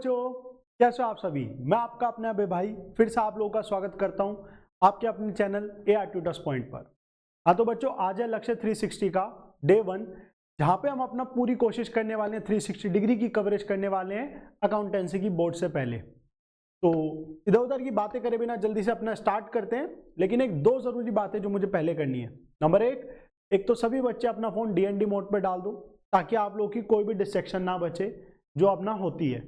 बच्चों, कैसे हो आप सभी। मैं आपका अपना अभय भाई फिर से आप लोगों का स्वागत करता हूं आपके अपने चैनल एआर ट्यूटर्स पॉइंट पर। हाँ तो बच्चों, आज है लक्ष्य 360 का डे 1, जहां पे हम अपना पूरी कोशिश करने वाले हैं 360 डिग्री की कवरेज करने वाले हैं अकाउंटेंसी की बोर्ड से पहले। तो इधर उधर की बातें करे बिना जल्दी से अपना स्टार्ट करते हैं, लेकिन एक दो जरूरी बातें जो मुझे पहले करनी है। नंबर एक तो सभी बच्चे अपना फोन डीएनडी मोड पर डाल दो ताकि आप लोगों की कोई भी डिस्ट्रैक्शन ना बचे जो अपना होती है।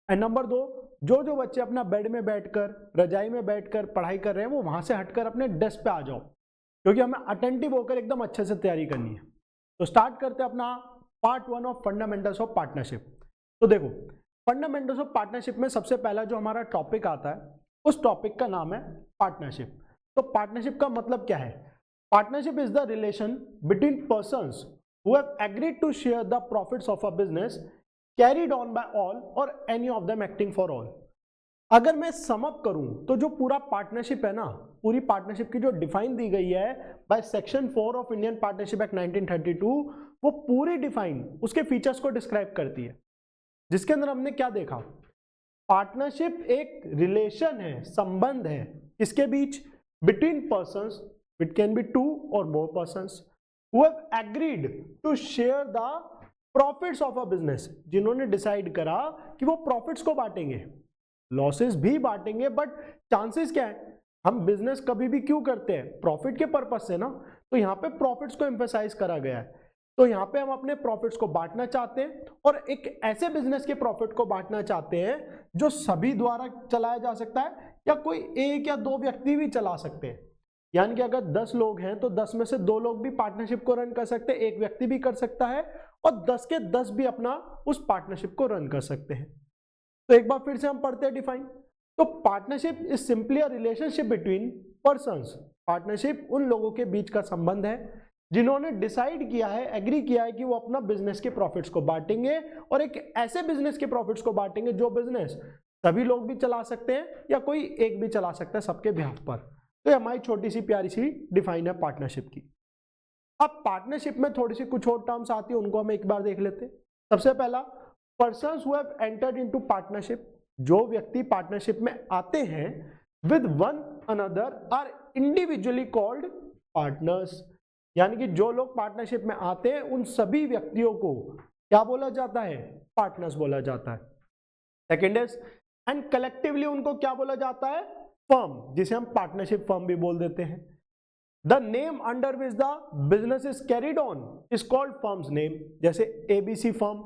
एंड नंबर 2, जो बच्चे अपना बेड में बैठकर रजाई में बैठकर पढ़ाई कर रहे हैं वो वहां से हटकर अपने डेस्क पे आ जाओ, क्योंकि हमें अटेंटिव होकर एकदम अच्छे से तैयारी करनी है। तो स्टार्ट करते हैं अपना part 1 of fundamentals of partnership. तो देखो, फंडामेंटल्स ऑफ पार्टनरशिप में सबसे पहला जो हमारा टॉपिक आता है उस टॉपिक का नाम है पार्टनरशिप। तो पार्टनरशिप का मतलब क्या है? Partnership is the relation between persons who have agreed to share the profits of a business carried on by all or any of them acting for all. अगर मैं सम अप करूं तो जो पूरा पार्टनरशिप है ना, पूरी पार्टनरशिप की जो डिफाइन दी गई है by section 4 of Indian partnership act 1932, वो पूरी डिफाइन उसके फीचर्स को डिस्क्राइब करती है। जिसके अंदर हमने क्या देखा? पार्टनरशिप एक रिलेशन है, संबंध है किसके बीच? Between persons, it can be 2 or more persons who have agreed to share the profits of a business, जिन्होंने डिसाइड करा कि वो प्रॉफिट्स को बांटेंगे, लॉसेस भी बांटेंगे, बट चांसेस क्या है? हम बिजनेस कभी भी क्यों करते हैं? प्रॉफिट के पर्पज से ना। तो यहाँ पे प्रॉफिट्स को एम्फेसाइज करा गया है। तो यहाँ पे हम अपने प्रॉफिट्स को बांटना चाहते हैं और एक ऐसे बिजनेस के प्रॉफिट को बांटना चाहते हैं जो सभी द्वारा चलाया जा सकता है या कोई एक या दो व्यक्ति भी चला सकते हैं। यानी कि अगर 10 लोग हैं तो 10 में से 2 लोग भी पार्टनरशिप को रन कर सकते हैं, एक व्यक्ति भी कर सकता है और 10 के 10 भी अपना उस पार्टनरशिप को रन कर सकते हैं। तो एक बार फिर से हम पढ़ते हैं डिफाइन। तो partnership is simply a relationship between persons. Partnership उन लोगों के बीच का संबंध है जिन्होंने डिसाइड किया है, एग्री किया है कि वो अपना बिजनेस के प्रॉफिट्स को बांटेंगे और एक ऐसे बिजनेस के प्रॉफिट्स को बांटेंगे जो बिजनेस सभी लोग भी चला सकते हैं या कोई एक भी चला सकता है सबके बिहाफ पर। तो ये हमारी छोटी सी प्यारी सी डिफाइन है पार्टनरशिप की। अब पार्टनरशिप में थोड़ी सी कुछ और टर्म्स आती है, उनको हम एक बार देख लेते हैं। सबसे पहला, persons who have entered into partnership. जो व्यक्ति पार्टनरशिप में आते हैं with one another are individually called partners. यानी कि जो लोग पार्टनरशिप में आते हैं उन सभी व्यक्तियों को क्या बोला जाता है? पार्टनर्स बोला जाता है। सेकेंड इज, एंड कलेक्टिवली उनको क्या बोला जाता है? फर्म, जिसे हम पार्टनरशिप फर्म भी बोल देते हैं। The name under which the business is carried on is called firm's name, जैसे ABC firm,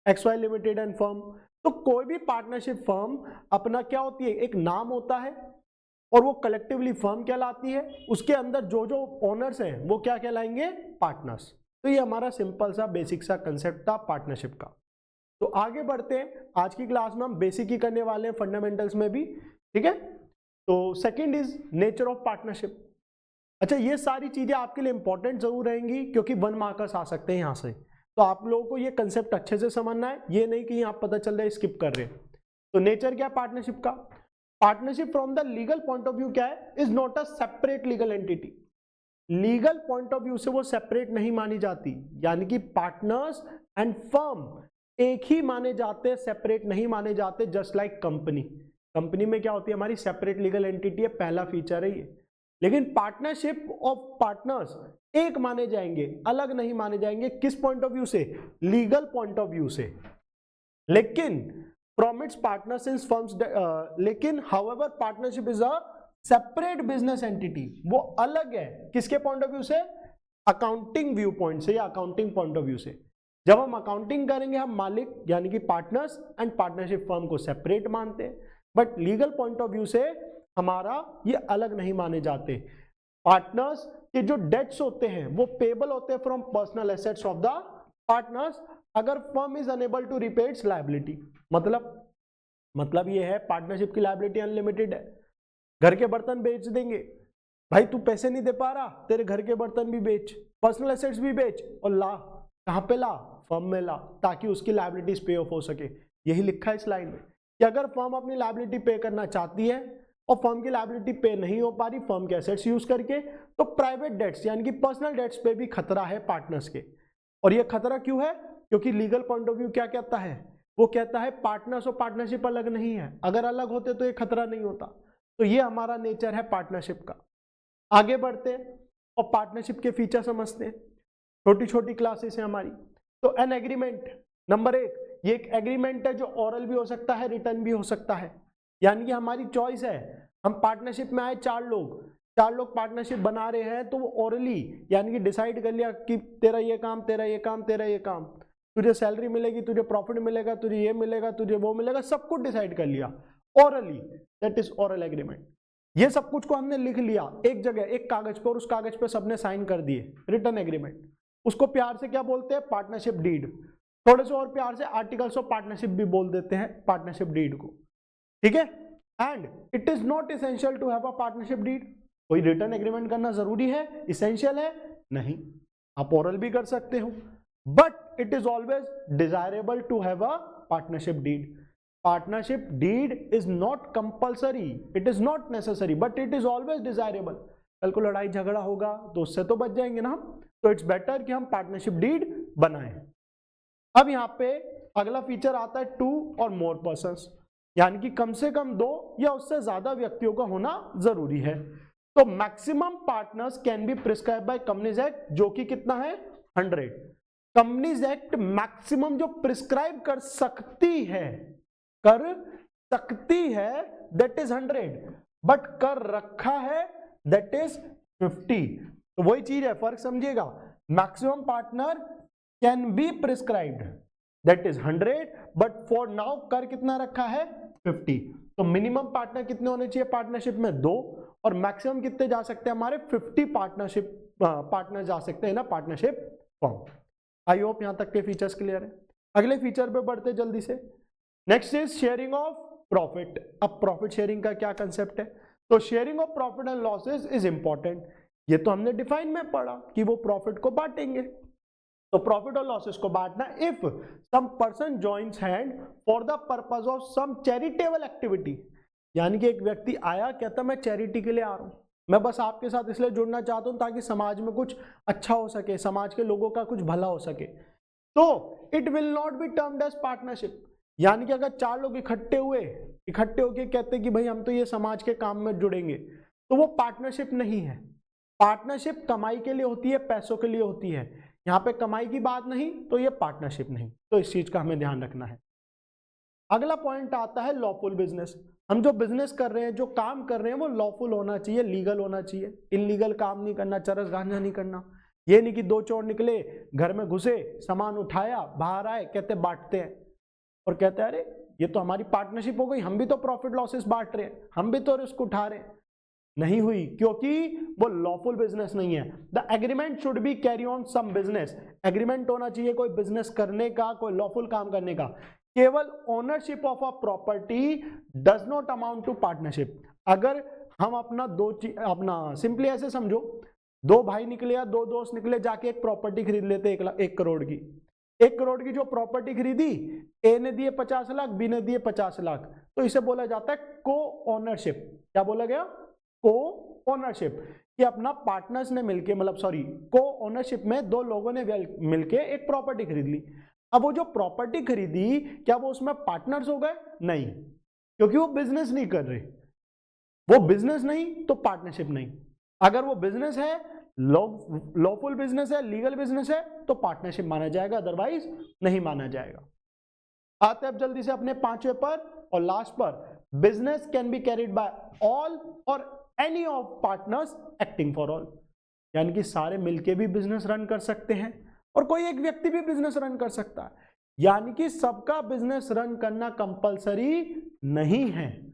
XY limited and firm. तो कोई भी पार्टनरशिप फर्म अपना क्या होती है? एक नाम होता है और वो कलेक्टिवली फर्म कहलाती है। उसके अंदर जो जो ओनर्स हैं वो क्या कहलाएंगे? पार्टनर्स। तो ये हमारा सिंपल सा बेसिक सा कंसेप्ट था पार्टनरशिप का। तो आगे बढ़ते हैं, आज की क्लास में हम बेसिक ही करने वाले हैं, फंडामेंटल्स में भी, ठीक है। तो second is nature of partnership. अच्छा, ये सारी चीजें आपके लिए इंपॉर्टेंट जरूर रहेंगी क्योंकि 1 मार्कर्स आ सकते हैं यहाँ से। तो आप लोगों को ये कंसेप्ट अच्छे से समझना है, ये नहीं कि यहाँ पता चल रहा है स्किप कर रहे हैं। तो नेचर क्या है पार्टनरशिप का? Partnership from the legal point of view क्या है? Is not a separate legal entity. Legal point of view से वो सेपरेट नहीं मानी जाती, यानी कि पार्टनर्स एंड फर्म एक ही माने जाते हैं, सेपरेट नहीं माने जाते। जस्ट लाइक कंपनी, कंपनी में क्या होती है? हमारी सेपरेट लीगल एंटिटी है, पहला फीचर है ये। लेकिन पार्टनरशिप ऑफ पार्टनर्स एक माने जाएंगे, अलग नहीं माने जाएंगे। किस पॉइंट ऑफ व्यू से? लीगल पॉइंट ऑफ व्यू से। लेकिन from its partners in firms, लेकिन however partnership is a separate business entity. वो अलग है किसके पॉइंट ऑफ व्यू से? अकाउंटिंग व्यू पॉइंट से या अकाउंटिंग पॉइंट ऑफ व्यू से। जब हम अकाउंटिंग करेंगे हम मालिक यानी कि पार्टनर्स एंड पार्टनरशिप फर्म को सेपरेट मानते हैं, but legal point of view से हमारा ये अलग नहीं माने जाते। पार्टनर्स के जो डेट्स होते हैं वो पेबल होते हैं from personal assets of the partners अगर firm is unable to repay its liability. मतलब ये है पार्टनरशिप की लायबिलिटी अनलिमिटेड है। घर के बर्तन बेच देंगे, भाई तू पैसे नहीं दे पा रहा, तेरे घर के बर्तन भी बेच, पर्सनल एसेट्स भी बेच और ला। कहां पे ला? फर्म में ला, ताकि उसकी लायबिलिटीज पे ऑफ हो सके। यही लिखा है इस लाइन में कि अगर फर्म अपनी लायबिलिटी पे करना चाहती है और फर्म की लायबिलिटी पे नहीं हो पा रही फर्म के एसेट्स यूज करके, तो प्राइवेट डेट्स यानी कि पर्सनल डेट्स पे भी खतरा है पार्टनर्स के। और ये खतरा क्यों है? क्योंकि लीगल पॉइंट ऑफ व्यू क्या कहता है? वो कहता है पार्टनर्स और पार्टनरशिप अलग नहीं है, अगर अलग होते तो ये खतरा नहीं होता। तो ये हमारा नेचर है पार्टनरशिप का। आगे बढ़ते हैं और पार्टनरशिप के फीचर समझते हैं। छोटी छोटी क्लासेस है हमारी। तो एन एग्रीमेंट, नंबर 1, ये एक एग्रीमेंट है जो ओरल भी हो सकता है, रिटर्न भी हो सकता है, यानी कि हमारी चॉइस है। हम पार्टनरशिप में आए 4 लोग पार्टनरशिप बना रहे हैं, तो वो ओरली यानी कि डिसाइड कर लिया कि तेरा ये काम, तेरा ये काम, तेरा ये काम, तुझे सैलरी मिलेगी, तुझे प्रॉफिट मिलेगा, तुझे ये मिलेगा, तुझे वो मिलेगा, सब कुछ डिसाइड कर लिया orally, that is oral agreement. ये सब कुछ को हमने लिख लिया एक जगह, एक कागज पर, उस कागज पर सबने साइन कर दिए, रिटर्न एग्रीमेंट। उसको प्यार से क्या बोलते हैं? Partnership deed. थोड़े से और प्यार से आर्टिकल्स ऑफ पार्टनरशिप भी बोल देते हैं पार्टनरशिप डीड को, ठीक है। And it is not essential to have a partnership deed. कोई रिटर्न एग्रीमेंट करना जरूरी है, इसेंशियल है? नहीं, आप ओरल भी कर सकते हो, but it is always desirable to have a partnership deed. Partnership deed is not compulsory, it is not necessary, but it is always desirable. कल को लड़ाई झगड़ा होगा तो उससे तो बच जाएंगे ना हम, तो इट्स बेटर कि हम पार्टनरशिप डीड बनाएं। अब यहाँ पे अगला फीचर आता है 2 और मोर पर्सन्स, यानी कि कम से कम 2 या उससे ज्यादा व्यक्तियों का होना जरूरी है। तो maximum partners can be prescribe by companies act, जो कि कितना है? 100। कंपनीज एक्ट मैक्सिमम जो प्रिस्क्राइब कर सकती है दैट इज 100, बट कर रखा है दैट इज 50। तो वही चीज है, फर्क समझिएगा। Maximum partner can be prescribed that is 100, but for now कर कितना रखा है? 50। तो मिनिमम पार्टनर कितने होने चाहिए पार्टनरशिप में? 2, और मैक्सिमम कितने जा सकते हैं हमारे? 50 पार्टनर जा सकते हैं ना पार्टनरशिप फॉर्म। आई होप यहां तक के फीचर्स क्लियर है। अगले फीचर पे बढ़ते जल्दी से। Next is sharing of profit. अब प्रॉफिट शेयरिंग का क्या कंसेप्ट है? तो sharing of profit and losses is important. ये तो हमने डिफाइन में पढ़ा कि वो प्रॉफिट को बांटेंगे। तो प्रॉफिट और लॉसेस को बांटना, if some person joins hand for the purpose of some charitable activity, यानी कि एक व्यक्ति आया, कहता मैं चैरिटी के लिए आ रहा हूं, मैं बस आपके साथ इसलिए जुड़ना चाहता हूं ताकि समाज में कुछ अच्छा हो सके, समाज के लोगों का कुछ भला हो सके, तो it will not be termed as partnership. यानी कि अगर 4 लोग इकट्ठे होके कहते कि भाई हम तो ये समाज के काम में जुड़ेंगे, तो वो पार्टनरशिप नहीं है। पार्टनरशिप कमाई के लिए होती है, पैसों के लिए होती है। यहां पे कमाई की बात नहीं, तो ये पार्टनरशिप नहीं। तो इस चीज का हमें ध्यान रखना है। अगला पॉइंट आता है लॉफुल बिजनेस। हम जो बिजनेस कर रहे हैं, जो काम कर रहे हैं, वो लॉफुल होना चाहिए, लीगल होना चाहिए। इलीगल काम नहीं करना, चरस गांजा नहीं करना। ये नहीं कि 2 चोर निकले, घर में घुसे, सामान उठाया, बाहर आए, कहते बांटते हैं, और कहते हैं अरे ये तो हमारी पार्टनरशिप हो गई, हम भी तो प्रॉफिट लॉसेस बांट रहे हैं, हम भी तो रिस्क उठा रहे हैं। नहीं हुई, क्योंकि वो लॉफुल बिजनेस नहीं है। The agreement should be carry on some business. Agreement होना चाहिए कोई बिजनेस करने का, कोई लॉफुल काम करने का। केवल ownership of a property does not amount to partnership. अगर हम अपना सिंपली ऐसे समझो, 2 भाई निकले या 2 दोस्त निकले, जाके एक प्रॉपर्टी खरीद लेते 1 करोड़ की। 1 करोड़ की जो प्रॉपर्टी खरीदी, ए ने दिए 50 लाख, बी ने दिए 50 लाख, तो इसे बोला जाता है को ओनरशिप। क्या बोला गया? को ओनरशिप। कि अपना पार्टनर्स ने मिलके, को ओनरशिप में 2 लोगों ने मिलके एक प्रॉपर्टी खरीद ली। अब वो जो प्रॉपर्टी खरीदी, क्या वो उसमें पार्टनर्स हो गए? नहीं, क्योंकि वो बिजनेस नहीं कर रहे। वो बिजनेस नहीं तो पार्टनरशिप नहीं। अगर वो बिजनेस है, लॉफुल बिजनेस है, लीगल बिजनेस है, तो पार्टनरशिप माना जाएगा, अदरवाइज नहीं माना जाएगा। आते अब जल्दी से अपने 5वें पर और लास्ट पर। Business can be carried by all or any of partners acting for all. यानी कि सारे मिलके भी बिजनेस रन कर सकते हैं और कोई एक व्यक्ति भी बिजनेस रन कर सकता है। यानी कि सबका बिजनेस रन करना कंपलसरी नहीं है।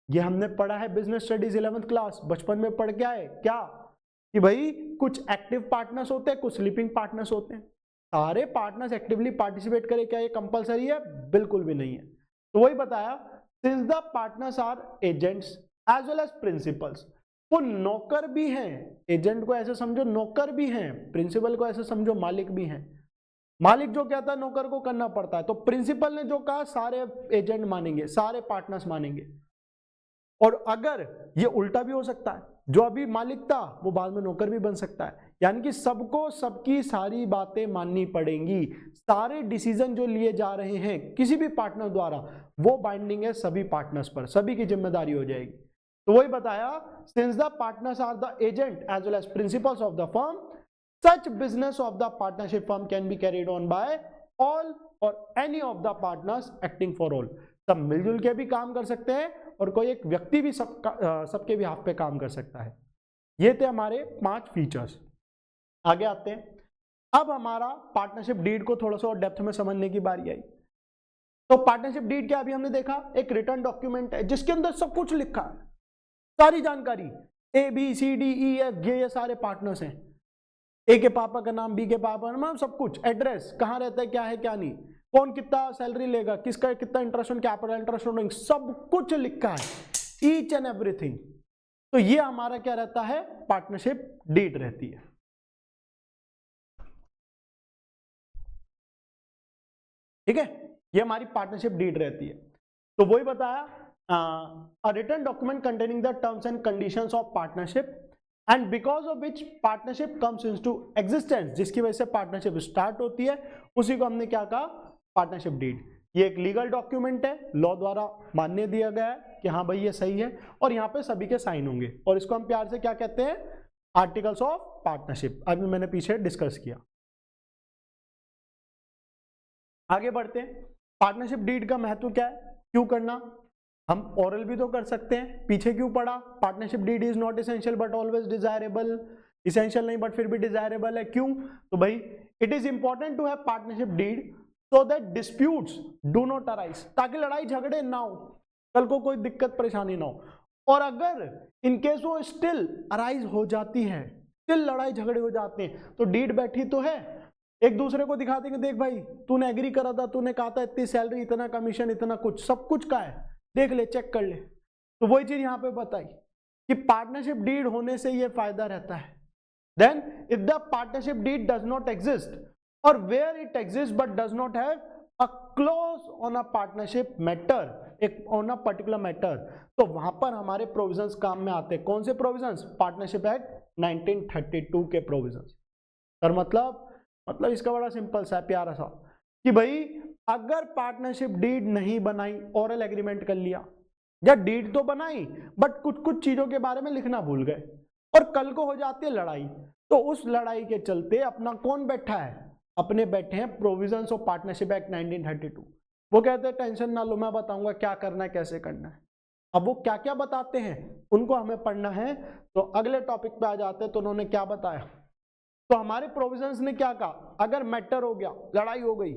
ये हमने पढ़ा है बिजनेस स्टडीज 11th क्लास, बचपन में पढ़ के आए क्या, कि भाई कुछ एक्टिव पार्टनर्स होते हैं, कुछ स्लीपिंग पार्टनर्स होते हैं। सारे पार्टनर्स एक्टिवली पार्टिसिपेट करें, क्या ये कंपलसरी है? बिल्कुल भी नहीं है। तो वही बताया, since the partners are agents as well as principals. वो नौकर भी हैं, एजेंट को ऐसे समझो नौकर भी हैं, प्रिंसिपल को ऐसे समझो मालिक भी हैं। मालिक जो कहता है नौकर को करना पड़ता है, तो प्रिंसिपल ने जो कहा सारे एजेंट मानेंगे, सारे पार्टनर्स मानेंगे। और अगर ये उल्टा भी हो सकता है, जो अभी मालिक था वो बाद में नौकर भी बन सकता है। यानी कि सबको सबकी सारी बातें माननी पड़ेंगी, सारे डिसीजन जो लिए जा रहे हैं किसी भी पार्टनर द्वारा वो बाइंडिंग है सभी पार्टनर्स पर, सभी की जिम्मेदारी हो जाएगी। तो वही बताया, since the partners are the agent as well as principals of the firm, such business of the partnership firm can be carried on by all or any of the partners acting for all. सब मिलजुल के भी काम कर सकते हैं और कोई एक व्यक्ति भी सबके बिहाफ पे काम कर सकता है। ये थे हमारे 5 फीचर्स। आगे आते हैं, अब हमारा पार्टनरशिप डीड को थोड़ा सा और डेप्थ में समझने की बारी आई। तो पार्टनरशिप डीड क्या अभी हमने देखा, एक रिटर्न डॉक्यूमेंट है जिसके अंदर सब कुछ लिखा है, सारी जानकारी, ABCDEF ये सारे पार्टनर्स हैं, ए के पापा का नाम, बी के पापा का नाम, सब कुछ, एड्रेस, कहाँ रहता है, क्या है क्या नहीं, कौन कितना सैलरी लेगा, किसका कितना interest on capital, interest on, सब कुछ लिखा है, ईच एंड एवरीथिंग। तो ये हमारा क्या रहता है, पार्टनरशिप डीड रहती है। ठीक है, ये हमारी पार्टनरशिप डीड रहती है। तो वही बताया, a written document containing the terms and conditions of partnership and because of which partnership comes into existence, जिसकी वजह से पार्टनरशिप स्टार्ट होती है, उसी को हमने क्या कहा, पार्टनरशिप डीड। ये एक लीगल डॉक्यूमेंट है, लॉ द्वारा मान्य दिया गया है कि हाँ भाई ये सही है, और यहाँ पे सभी के साइन होंगे, और इसको हम प्यार से क्या कहते हैं, आर्टिकल्स ऑफ पार्टनरशिप। अभी मैंने पीछे डिस्कस किया। आगे बढ़ते हैं, पार्टनरशिप डीड का महत्व क्या है, क्यों करना, हम ओरल भी तो कर सकते हैं, पीछे क्यों पढ़ा, partnership deed is not essential but always desirable, essential नहीं बट फिर भी डिजायरेबल है, क्यों, तो भाई it is important to have partnership deed so that disputes do not arise, ताकि लड़ाई झगड़े ना हो, कल को कोई दिक्कत परेशानी ना हो, और अगर इनकेस वो स्टिल अराइज हो जाती है, स्टिल लड़ाई झगड़े हो जाते हैं, तो डीड बैठी तो है, एक दूसरे को दिखा देंगे, देख भाई तूने एग्री करा था, तूने कहा था इतनी सैलरी, इतना कमीशन, इतना कुछ, सब कुछ का है, देख ले, चेक कर ले। तो वही चीज यहां पे बताई कि पार्टनरशिप डीड होने से ये फायदा रहता है। Then if the partnership deed does not exist or where it exist but does not have a clause on a partnership matter, एक ऑन अ पर्टिकुलर मैटर, तो वहां पर हमारे प्रोविजंस काम में आते हैं। कौन से प्रोविजंस, पार्टनरशिप एक्ट 1932 के प्रोविजंस। सर मतलब इसका बड़ा सिंपल सा प्यारा सा कि भाई अगर पार्टनरशिप डीड नहीं बनाई, ओरल एग्रीमेंट कर लिया, या डीड तो बनाई बट कुछ कुछ चीजों के बारे में लिखना भूल गए, और कल को हो जाती है लड़ाई, तो उस लड़ाई के चलते अपना कौन बैठा है, अपने बैठे हैं प्रोविजंस ऑफ पार्टनरशिप एक्ट 1932। वो कहते हैं टेंशन ना लो, मैं बताऊंगा क्या करना है, कैसे करना है। अब वो क्या क्या बताते हैं उनको हमें पढ़ना है। तो अगले टॉपिक पे आ जाते हैं, तो उन्होंने क्या बताया, तो हमारे प्रोविजंस ने क्या कहा, अगर मैटर हो गया, लड़ाई हो गई,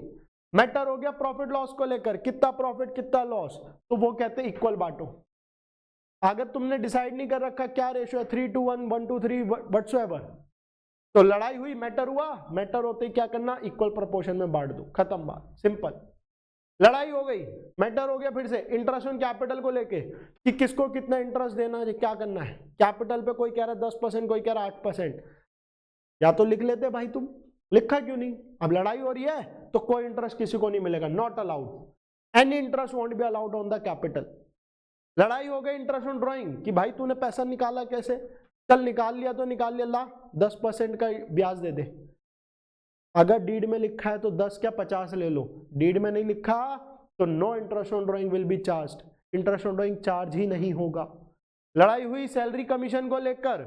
मैटर हो गया प्रॉफिट लॉस को लेकर, कितना प्रॉफिट कितना लॉस, तो वो कहते हैं इक्वल बांटो। अगर तुमने डिसाइड नहीं कर रखा क्या रेशियो है, 3:1, 1:3 व्हाटसोएवर, तो लड़ाई हुई, मैटर हुआ, मैटर होते ही क्या करना, इक्वल प्रोपोर्शन में बांट दो, खत्म बात, सिंपल। लड़ाई हो गई, मैटर हो गया फिर से इंटरेस्ट ऑन कैपिटल को लेके कि किसको कितना इंटरेस्ट देना है, क्या करना है, कैपिटल पे कोई कह रहा है 10%, कोई कह रहा है 8%, या तो लिख लेते भाई, तुम लिखा क्यों नहीं, अब लड़ाई हो रही है तो कोई इंटरेस्ट किसी को नहीं मिलेगा, not allowed, any interest won't be allowed on the capital. लड़ाई हो गई इंटरेस्ट ऑन ड्रॉइंग कि भाई तूने पैसा निकाला कैसे, चल निकाल लिया तो निकाल लिया, ला 10% का ब्याज दे दे। अगर डीड में लिखा है तो 10 क्या 50 ले लो, डीड में नहीं लिखा तो no interest on drawing will be charged, interest on drawing charge ही नहीं होगा। लड़ाई हुई सैलरी कमीशन को लेकर,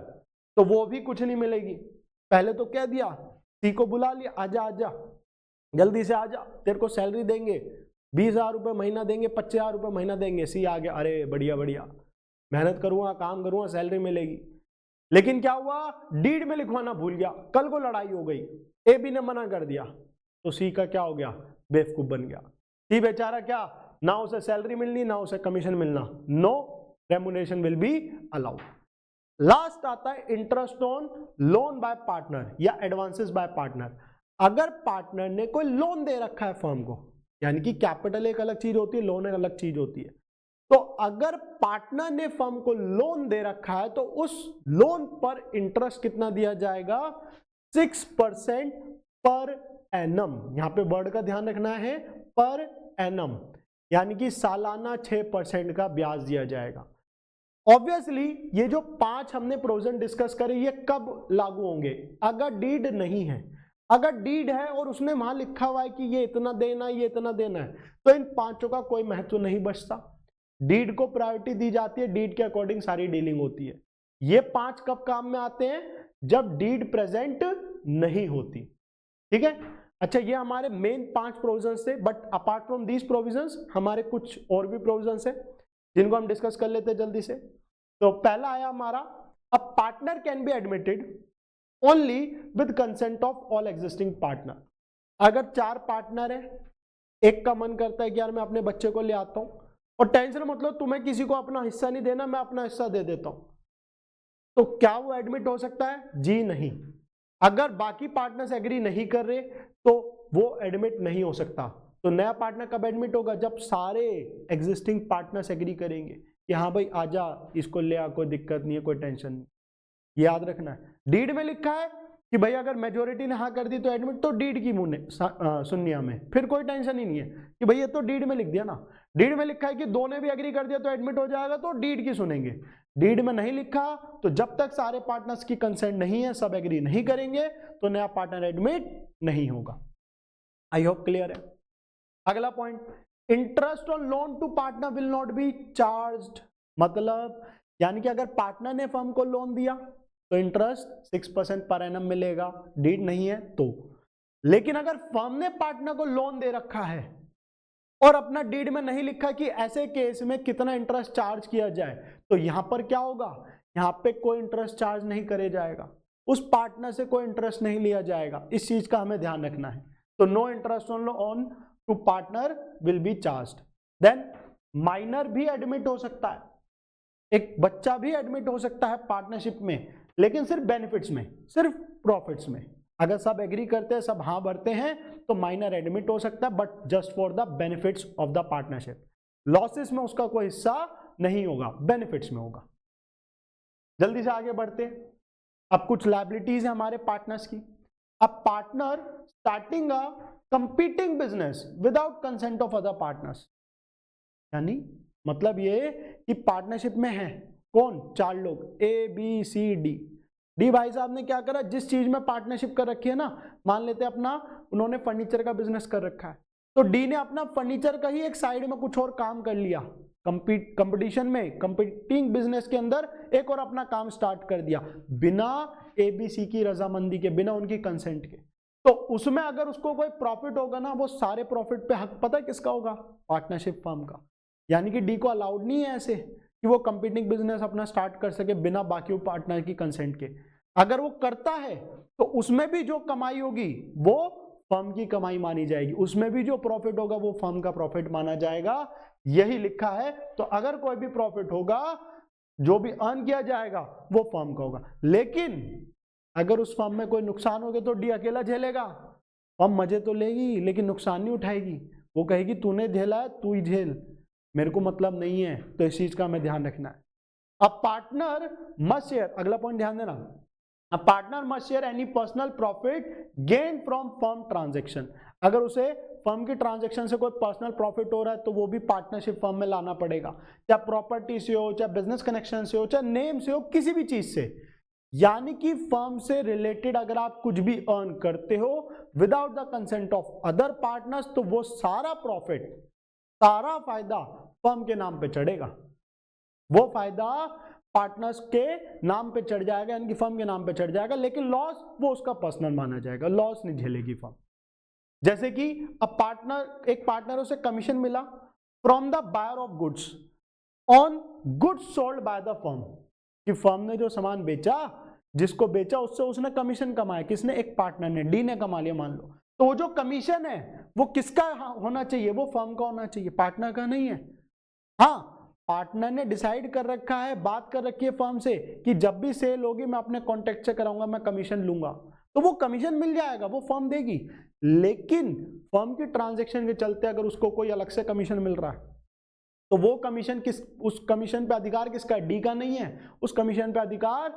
तो वो भी कुछ नहीं मिलेगी, पहले तो कह दिया, सी को बुला लिया, आजा आजा जल्दी से आजा, तेरे को सैलरी देंगे, 20,000 रुपये महीना देंगे, 25,000 रुपये महीना देंगे, सी आ गया, अरे बढ़िया बढ़िया, मेहनत करूंगा, काम करूंगा, सैलरी मिलेगी। लेकिन क्या हुआ, डीड में लिखवाना भूल गया, कल को लड़ाई हो गई, ए बी ने मना कर दिया, तो सी का क्या हो गया, बेवकूफ बन गया। सी बेचारा क्या, ना उसे सैलरी मिलनी ना उसे कमीशन मिलना, no remuneration will be allowed. Last आता है interest on loan by partner या एडवांसेस बाय पार्टनर। अगर पार्टनर ने कोई लोन दे रखा है फर्म को, यानी कि कैपिटल एक अलग चीज होती है, लोन एक अलग चीज होती है, तो अगर पार्टनर ने फर्म को लोन दे रखा है तो उस लोन पर इंटरेस्ट कितना दिया जाएगा, 6% पर एनम। यहां पे वर्ड का ध्यान रखना है, पर एनम, यानी कि सालाना 6% का ब्याज दिया जाएगा। ऑब्वियसली ये जो 5 हमने प्रोविजन डिस्कस करे ये कब लागू होंगे, अगर डीड नहीं है। अगर डीड है और उसने वहां लिखा हुआ है कि ये इतना देना है, ये इतना देना है, तो इन 5 का कोई महत्व नहीं बचता। डीड को प्रायोरिटी दी जाती है, डीड के अकॉर्डिंग सारी डीलिंग होती है। ये 5 कब काम में आते हैं, जब डीड प्रेजेंट नहीं होती। ठीक है, अच्छा ये हमारे मेन 5 प्रोविजंस थे, but apart from these provisions हमारे कुछ और भी प्रोविजंस है जिनको हम डिस्कस कर लेते हैं जल्दी से। तो पहला आया हमारा, a partner can be admitted only with consent of all existing partner. अगर 4 पार्टनर है, एक का मन करता है कि यार मैं अपने बच्चे को ले आता हूं, और टेंशन मतलब तुम्हें किसी को अपना हिस्सा नहीं देना, मैं अपना हिस्सा दे देता हूं, तो क्या वो एडमिट हो सकता है? जी नहीं। अगर बाकी पार्टनर्स एग्री नहीं कर रहे तो वो एडमिट नहीं हो सकता। तो नया पार्टनर कब एडमिट होगा? जब सारे एग्जिस्टिंग पार्टनर्स एग्री करेंगे कि हाँ भाई आजा, इसको ले आ, कोई दिक्कत नहीं है, कोई टेंशन नहीं। याद रखना है, डीड में लिखा है कि भाई अगर मेजोरिटी ने हाँ कर दी तो एडमिट, तो डीड की मुंह सुनिया में फिर कोई टेंशन ही नहीं है कि भाई ये तो डीड में लिख दिया ना। डीड में लिखा है कि 2 ने भी एग्री कर दिया तो एडमिट हो जाएगा, तो डीड की सुनेंगे। डीड में नहीं लिखा तो जब तक सारे पार्टनर्स की कंसेंट नहीं है, सब एग्री नहीं करेंगे, तो नया पार्टनर एडमिट नहीं होगा। आई होप क्लियर है। अगला point, interest on loan to partner will not be charged. मतलब यानी कि अगर पार्टनर ने फर्म को लोन दिया तो इंटरेस्ट 6% पर एनम मिलेगा, डीड नहीं है तो। लेकिन अगर फर्म ने पार्टनर को लोन दे रखा है और अपना डीड में नहीं लिखा कि ऐसे केस में कितना इंटरेस्ट चार्ज किया जाए, तो यहां पर क्या होगा, यहां पे कोई इंटरेस्ट चार्ज नहीं करे जाएगा, उस पार्टनर से कोई इंटरेस्ट नहीं लिया जाएगा। इस चीज का हमें ध्यान रखना है। तो no interest on to partner will be charged. Then minor भी एडमिट हो सकता है, एक बच्चा भी एडमिट हो सकता है पार्टनरशिप में, लेकिन सिर्फ बेनिफिट्स में, सिर्फ प्रॉफिट्स में। अगर सब एग्री करते हैं, सब हाँ भरते हैं, तो माइनर एडमिट हो सकता है, but just for the benefits of the partnership. Losses में उसका कोई हिस्सा नहीं होगा, बेनिफिट्स में होगा। जल्दी से आगे बढ़ते। अब कुछ लायबिलिटीज है हमारे पार्टनर्स की। अब partner starting a competing business without consent of other partners, यानी मतलब ये कि पार्टनरशिप में है कौन? 4 लोग, A B C D. D भाई साहब ने क्या करा, जिस चीज में पार्टनरशिप कर रखी है ना, मान लेते हैं अपना उन्होंने फर्नीचर का बिजनेस कर रखा है, तो डी ने अपना फर्नीचर का ही एक साइड में कुछ और काम कर लिया, कंपटीशन में, कंपीटिंग बिजनेस के अंदर एक और अपना काम स्टार्ट कर दिया बिना एबीसी की रजामंदी के, बिना उनकी कंसेंट के। तो उसमें अगर उसको कोई प्रॉफिट होगा ना, वो सारे प्रॉफिट पे हक पता है किसका होगा? पार्टनरशिप फर्म का। यानी कि डी को अलाउड नहीं है ऐसे कि वो कंपीटिंग बिजनेस अपना स्टार्ट कर सके बिना बाकी पार्टनर की कंसेंट के। अगर वो करता है तो उसमें भी जो कमाई होगी वो फर्म की कमाई मानी जाएगी, उसमें भी जो प्रॉफिट होगा वो फर्म का प्रॉफिट माना जाएगा। यही लिखा है। तो अगर कोई भी प्रॉफिट होगा, जो भी अर्न किया जाएगा वो फर्म का होगा। लेकिन अगर उस फर्म में कोई नुकसान हो गया तो डी अकेला झेलेगा। फर्म मजे तो लेगी लेकिन नुकसान नहीं उठाएगी, वो कहेगी तूने झेला है तू ही झेल, मेरे को मतलब नहीं है। तो इस चीज का हमें ध्यान रखना है। अब पार्टनर मस्ट शेयर, अगला पॉइंट ध्यान देना, a partner must share any personal profit gain from firm transaction. अगर उसे फर्म की ट्रांजेक्शन से कोई पर्सनल प्रॉफिट हो रहा है तो वो भी पार्टनरशिप फर्म में लाना पड़ेगा, चाहे प्रॉपर्टी से हो, चाहे बिजनेस कनेक्शन से हो, चाहे नेम से हो, किसी भी चीज से। यानी कि फर्म से रिलेटेड अगर आप कुछ भी अर्न करते हो without the consent of other partners, तो वो सारा प्रॉफिट, सारा फायदा फर्म के नाम पे चढ़ेगा, वो फायदा पार्टनर्स के नाम पे चढ़ जाएगा, यानी कि फर्म के नाम पे चढ़ जाएगा। लेकिन लॉस वो उसका पर्सनल माना जाएगा, लॉस नहीं झेलेगी फर्म। जैसे कि अब पार्टनर, एक पार्टनर उसे कमीशन मिला from the buyer of goods on goods sold by the firm, कि फर्म ने जो सामान बेचा, जिसको बेचा उससे उसने कमीशन कमाया। किसने? एक पार्टनर ने, डी ने कमा लिया मान लो। तो वो जो कमीशन है वो किसका होना चाहिए? वो फर्म का होना चाहिए, पार्टनर का नहीं है। हाँ, पार्टनर ने डिसाइड कर रखा है, बात कर रखी है फर्म से कि जब भी सेल होगी मैं अपने कॉन्टेक्ट से कराऊंगा, मैं कमीशन लूंगा, तो वो कमीशन मिल जाएगा, वो फर्म देगी। लेकिन फर्म की ट्रांजैक्शन के चलते अगर उसको कोई अलग से कमीशन मिल रहा है तो वो कमीशन उस कमीशन पे अधिकार किसका है? डी का नहीं है, उस कमीशन पे अधिकार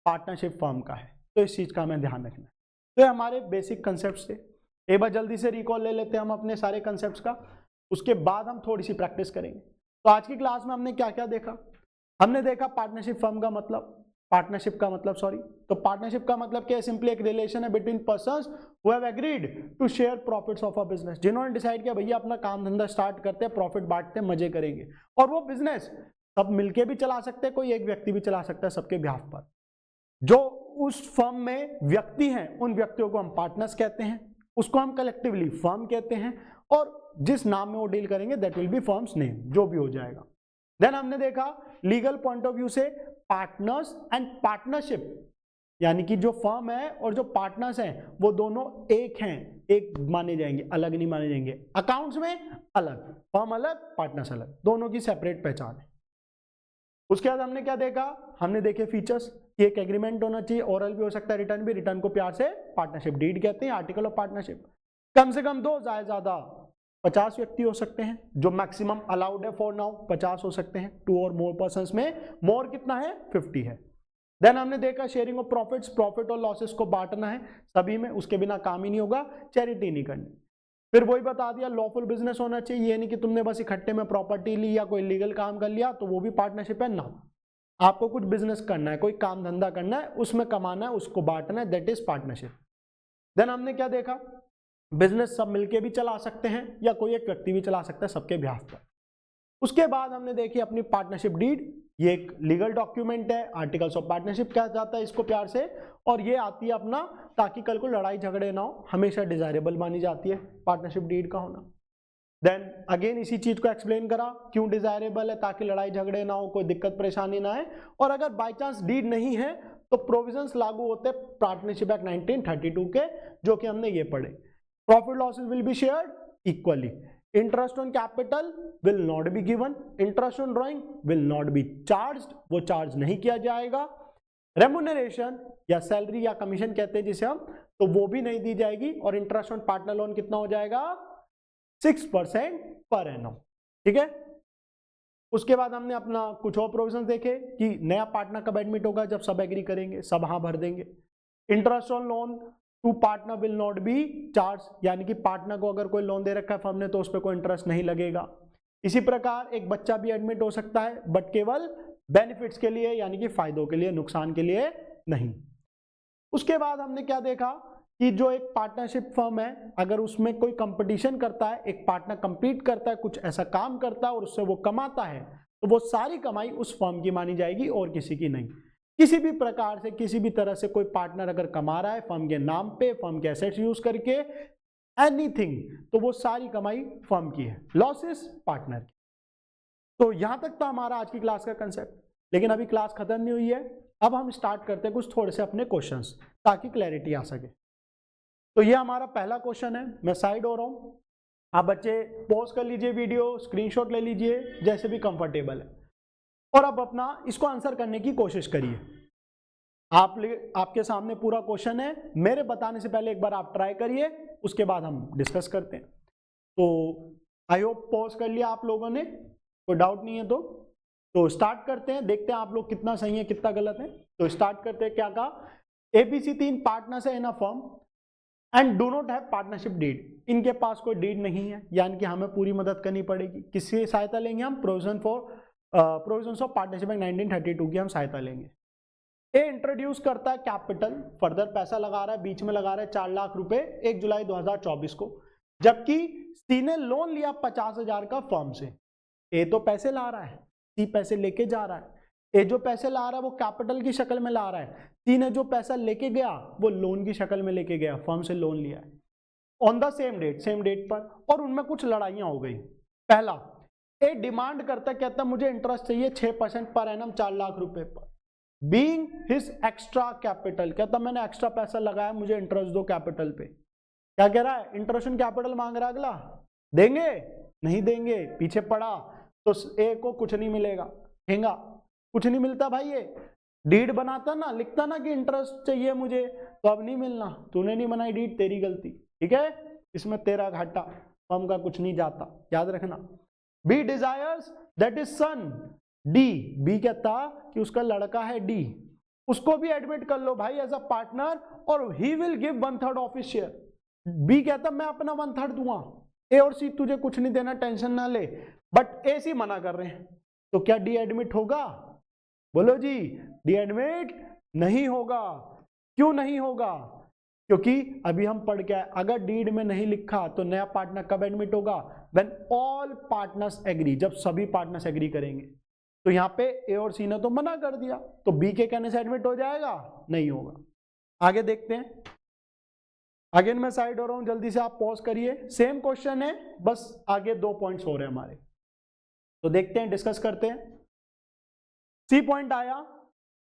पार्टनरशिप फर्म का है। तो इस चीज का हमें ध्यान रखना है। तो ये हमारे बेसिक कंसेप्ट थे। एक बार जल्दी से रिकॉल ले लेते हैं हम अपने सारे कंसेप्ट का, उसके बाद हम थोड़ी सी प्रैक्टिस करेंगे। तो आज की क्लास में हमने क्या क्या देखा? हमने देखा पार्टनरशिप फर्म का मतलब, पार्टनरशिप का मतलब सॉरी, तो पार्टनरशिप का मतलब क्या है? सिंपली एक रिलेशन है between persons who have agreed to share profits of a business, जिन्होंने डिसाइड किया भैया अपना काम धंधा स्टार्ट करते हैं, प्रॉफिट बांटते हैं, मजे करेंगे। और वो बिजनेस सब मिलके भी चला सकते हैं, कोई एक व्यक्ति भी चला सकता है सबके बिहाफ पर। जो उस फर्म में व्यक्ति हैं उन व्यक्तियों को हम पार्टनर्स कहते हैं, उसको हम कलेक्टिवली फर्म कहते हैं, और जिस नाम में वो डील करेंगे that will be firms name, जो भी हो जाएगा। देन हमने देखा लीगल पॉइंट ऑफ व्यू से पार्टनर्स एंड पार्टनरशिप, यानी कि जो फर्म है और जो पार्टनर्स हैं वो दोनों एक हैं, एक माने जाएंगे, अलग नहीं माने जाएंगे। अकाउंट्स में अलग, फर्म अलग, पार्टनर्स अलग, दोनों की सेपरेट पहचान है। उसके बाद हमने क्या देखा? हमने देखे फीचर्स कि एक एग्रीमेंट होना चाहिए, ओरल भी हो सकता है, रिटर्न भी। रिटर्न को प्यार से पार्टनरशिप डीड कहते हैं, आर्टिकल ऑफ पार्टनरशिप। कम से कम 2, ज्यादा 50 व्यक्ति हो सकते हैं, जो मैक्सिमम अलाउड है फॉर नाउ, 50 हो सकते हैं। 2 और मोर पर्संस में मोर कितना है? 50 है। देन हमने देखा शेयरिंग ऑफ प्रॉफिट्स, प्रॉफिट और लॉसेस को बांटना है सभी में, उसके बिना काम ही नहीं होगा, चैरिटी नहीं करनी। फिर वही बता दिया लॉफुल बिजनेस होना चाहिए, ये नहीं कि तुमने बस इकट्ठे में प्रॉपर्टी ली या कोई लीगल काम कर लिया तो वो भी पार्टनरशिप है ना। आपको कुछ बिजनेस करना है, कोई काम धंधा करना है, उसमें कमाना है, उसको बांटना है, दैट इज पार्टनरशिप। देन हमने क्या देखा? बिजनेस सब मिलके भी चला सकते हैं या कोई एक व्यक्ति भी चला सकता है सबके बिहाफ पर। उसके बाद हमने देखी अपनी पार्टनरशिप डीड, ये एक लीगल डॉक्यूमेंट है, आर्टिकल्स ऑफ पार्टनरशिप कहा जाता है इसको प्यार से, और ये आती है अपना ताकि कल को लड़ाई झगड़े ना हो, हमेशा डिजायरेबल मानी जाती है पार्टनरशिप डीड का होना। देन अगेन इसी चीज को एक्सप्लेन करा क्यों डिजायरेबल है, ताकि लड़ाई झगड़े ना हो, कोई दिक्कत परेशानी ना आए। और अगर बाय चांस डीड नहीं है तो प्रोविजंस लागू होते हैं पार्टनरशिप एक्ट 1932 के, जो कि हमने ये पढ़े। Profit losses will be shared equally, interest on capital will not be given, interest on drawing will not be charged, वो चार्ज नहीं किया जाएगा। रेम्युनरेशन या सैलरी या कमीशन कहते हैं जिसे हम, तो वो भी नहीं दी जाएगी। और इंटरेस्ट ऑन पार्टनर लोन कितना हो जाएगा? 6% पर एनम, ठीक है। उसके बाद हमने अपना कुछ और प्रोविजन देखे कि नया पार्टनर कब एडमिट होगा, जब सब एग्री करेंगे, सब हाँ भर देंगे। Interest on loan to partner will not be charge, यानी कि पार्टनर को अगर कोई लोन दे रखा है फर्म ने तो उस पर कोई इंटरेस्ट नहीं लगेगा। इसी प्रकार एक बच्चा भी एडमिट हो सकता है, बट केवल बेनिफिट्स के लिए, यानी कि फायदों के लिए, नुकसान के लिए नहीं। उसके बाद हमने क्या देखा कि जो एक पार्टनरशिप फर्म है, अगर उसमें कोई कंपटीशन करता है, एक पार्टनर कंपीट करता है, कुछ ऐसा काम करता है और उससे वो कमाता है, तो वो सारी कमाई उस फर्म की मानी जाएगी और किसी की नहीं। किसी भी प्रकार से, किसी भी तरह से कोई पार्टनर अगर कमा रहा है फर्म के नाम पे, फर्म के एसेट्स यूज करके, एनीथिंग, तो वो सारी कमाई फर्म की है, लॉसेस पार्टनर की। तो यहां तक था हमारा आज की क्लास का कंसेप्ट, लेकिन अभी क्लास खत्म नहीं हुई है। अब हम स्टार्ट करते हैं कुछ थोड़े से अपने क्वेश्चंस, ताकि क्लैरिटी आ सके। तो ये हमारा पहला क्वेश्चन है, मैं साइड हो रहा हूं, आप बच्चे पॉज कर लीजिए वीडियो, स्क्रीनशॉट ले लीजिए, जैसे भी कंफर्टेबल है, और अब अपना इसको आंसर करने की कोशिश करिए। आपके सामने पूरा क्वेश्चन है, मेरे बताने से पहले एक बार आप ट्राई करिए, उसके बाद हम डिस्कस करते हैं। तो आई होप पॉज कर लिया आप लोगों ने, कोई डाउट नहीं है तो स्टार्ट करते हैं, देखते हैं आप लोग कितना सही है कितना गलत है। तो स्टार्ट करते हैं। क्या कहा? एबीसी 3 पार्टनर्स है in a firm and do not have partnership deed, इनके पास कोई डीड नहीं है, यानी कि हमें पूरी मदद करनी पड़ेगी। किसकी सहायता लेंगे हम? प्रोविजंस ऑफ पार्टनरशिप एक्ट 1932 की हम सहायता लेंगे। ए इंट्रोड्यूस करता है कैपिटल, फर्दर पैसा लगा रहा है, बीच में लगा रहा है 4 लाख रुपए 1 जुलाई 2024 को, जबकि सी ने लोन लिया 50,000 का फर्म से। ए तो पैसे ला रहा है, सी पैसे लेके जा रहा है। ए जो पैसे ला रहा है वो कैपिटल की शक्ल में ला रहा है, सी ने जो पैसा लेके गया वो लोन की शक्ल में लेके गया, फर्म से लोन लिया है ऑन द सेम डेट पर, और उनमें कुछ लड़ाइयां हो गई। पहला, ए डिमांड करता, कहता मुझे इंटरेस्ट चाहिए 6% पर एनम 4 लाख रुपए पर, बीइंग हिज एक्स्ट्रा कैपिटल, कहता मैंने एक्स्ट्रा पैसा लगाया, मुझे इंटरेस्ट दो कैपिटल पे। क्या कह रहा है? इंटरेस्ट ऑन कैपिटल मांग रहा है अगला, देंगे? नहीं देंगे, पीछे पड़ा तो ए को कुछ नहीं मिलेगा, हेंगा कुछ नहीं मिलता भाई। ये डीड बनाता ना, लिखता ना कि इंटरेस्ट चाहिए मुझे, तो अब नहीं मिलना, तूने नहीं बनाई डीड, तेरी गलती, ठीक है, इसमें तेरा घाटा, फर्म का कुछ नहीं जाता, याद रखना। B desires that his son, D, B कहता कि उसका लड़का है डी, उसको भी एडमिट कर लो भाई एज अ पार्टनर, और he will give 1/3 of his share. B कहता मैं अपना 1/3 दूंगा, ए और सी तुझे कुछ नहीं देना, टेंशन ना ले, बट ए सी मना कर रहे हैं, तो क्या डी एडमिट होगा? बोलो जी, डी एडमिट नहीं होगा। क्यों नहीं होगा? क्योंकि अभी हम पढ़ के आए, अगर डीड में नहीं लिखा तो नया पार्टनर कब एडमिट होगा? व्हेन ऑल पार्टनर्स एग्री, जब सभी पार्टनर्स एग्री करेंगे। तो यहाँ पे ए और सी ने तो मना कर दिया, तो बी के कहने से एडमिट हो जाएगा? नहीं होगा। आगे देखते हैं। अगेन मैं साइड हो रहा हूं, जल्दी से आप पॉज करिए। सेम क्वेश्चन है, बस आगे 2 पॉइंट्स हो रहे हैं हमारे, तो देखते हैं, डिस्कस करते हैं। सी पॉइंट आया,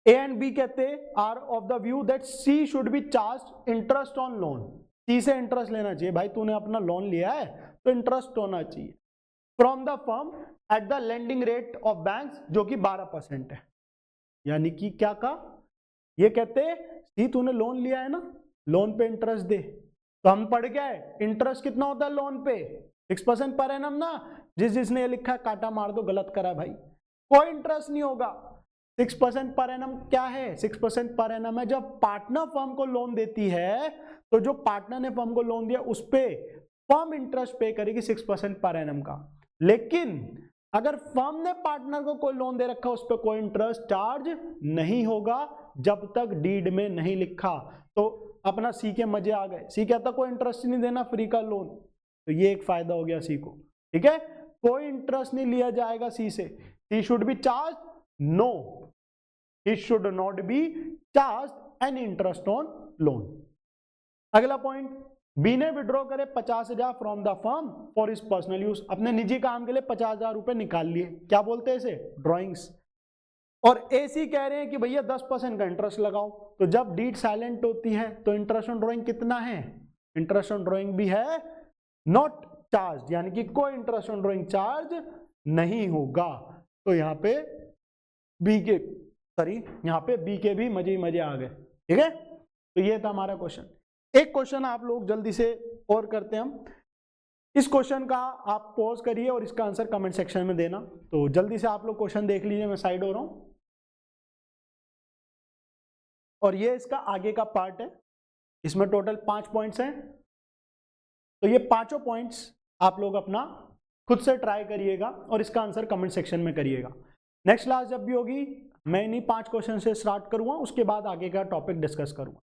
ए एंड बी कहते are of the view that C should be charge interest on loan. C से इंटरेस्ट लेना चाहिए, भाई तूने अपना लोन लिया है तो इंटरेस्ट होना चाहिए from the firm at the lending rate of banks, जो कि 12% है। यानी कि क्या कहा, ये कहते सी तूने लोन लिया है ना, लोन पे इंटरेस्ट दे। तो हम पढ़ गए इंटरेस्ट कितना होता है लोन पे? 6% पर एनम ना। जिसने ये लिखा है काटा मार दो, गलत करा भाई, कोई इंटरेस्ट नहीं होगा। 6% पर एनम क्या है? 6% पर एनम है जब पार्टनर फर्म को लोन देती है, तो जो पार्टनर ने फर्म को लोन दिया उस पे फर्म इंटरेस्ट पे करेगी 6% पर एनम का। लेकिन अगर फर्म ने पार्टनर को कोई लोन दे रखा, उस पर कोई इंटरेस्ट चार्ज नहीं होगा जब तक डीड में नहीं लिखा। तो अपना सी के मजे आ गए। सी कहता कोई इंटरेस्ट नहीं देना, फ्री का लोन, तो ये एक फायदा हो गया सी को। ठीक है, कोई इंटरेस्ट नहीं लिया जाएगा सी से। C should be charge, no, he should not be charge any interest on loan. अगला पॉइंट, बी ने विड्रॉ करे 50,000 from the firm for his personal use, अपने निजी काम के लिए 50,000 रुपए निकाल लिए। क्या बोलते हैं इसे? ड्रॉइंग्स। और एसी कह रहे हैं कि भैया 10% का इंटरेस्ट लगाओ। तो जब डीड साइलेंट होती है तो इंटरेस्ट ऑन ड्रॉइंग कितना है? इंटरेस्ट ऑन ड्रॉइंग भी है नॉट चार्ज, यानी कि कोई इंटरेस्ट ऑन ड्रॉइंग चार्ज नहीं होगा। तो यहाँ पे बी के, सॉरी यहाँ पे बी के भी मजे ही मजे आ गए। ठीक है, तो ये था हमारा क्वेश्चन। एक क्वेश्चन आप लोग जल्दी से और करते हैं हम। इस क्वेश्चन का आप पॉज करिए और इसका आंसर कमेंट सेक्शन में देना। तो जल्दी से आप लोग क्वेश्चन देख लीजिए, मैं साइड हो रहा हूं। और ये इसका आगे का पार्ट है, इसमें टोटल 5 पॉइंट्स हैं। तो ये पांचों पॉइंट्स आप लोग अपना खुद से ट्राई करिएगा और इसका आंसर कमेंट सेक्शन में करिएगा। नेक्स्ट क्लास जब भी होगी मैं इन्हीं 5 क्वेश्चन से स्टार्ट करूंगा, उसके बाद आगे का टॉपिक डिस्कस करूंगा।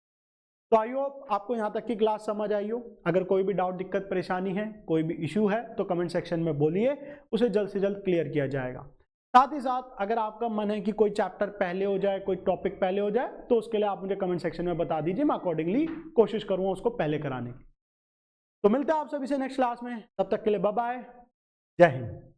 तो आई होप आपको यहाँ तक की क्लास समझ आई हो। अगर कोई भी डाउट, दिक्कत, परेशानी है, कोई भी इशू है तो कमेंट सेक्शन में बोलिए, उसे जल्द से जल्द क्लियर किया जाएगा। साथ ही साथ अगर आपका मन है कि कोई चैप्टर पहले हो जाए, कोई टॉपिक पहले हो जाए, तो उसके लिए आप मुझे कमेंट सेक्शन में बता दीजिए, मैं अकॉर्डिंगली कोशिश करूँगा उसको पहले कराने की। तो मिलते हैं आप सभी से नेक्स्ट क्लास में, तब तक के लिए बाय बाय, जय हिंद।